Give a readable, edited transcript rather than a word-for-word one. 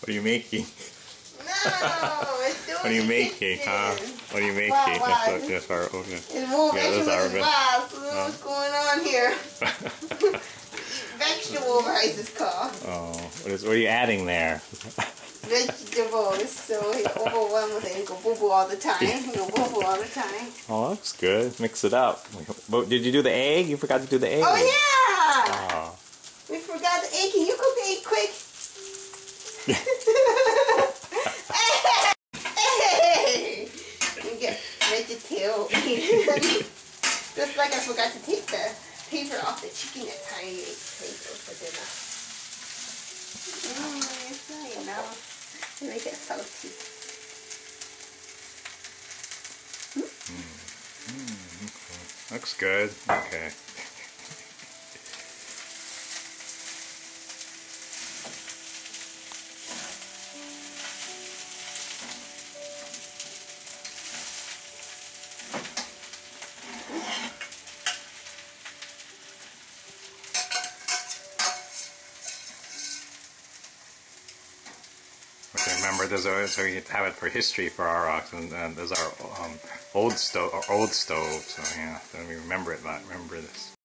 What are you making? No, it's doing What are you the making, kitchen. huh? What are you making? Wow. That's our okay. It's more Yeah, that's vegetables our rice. What's going on here? Vegetable rice is called. Oh, what are you adding there? Vegetables. So he's overwhelmed with it. He go boo boo all the time. He go boo boo all the time. Oh, that's good. Mix it up. Did you do the egg? You forgot to do the egg. Oh yeah! Oh. We forgot the egg. Can you cook the egg quick? Hey! You get vegetable. Just like I forgot to take the paper off the chicken that time you ate potatoes for dinner. It's not enough to make it salty. Looks good. Okay. Okay, remember, so you have it for history for our ox, and there's our old stove. So yeah, so we remember it. Remember this.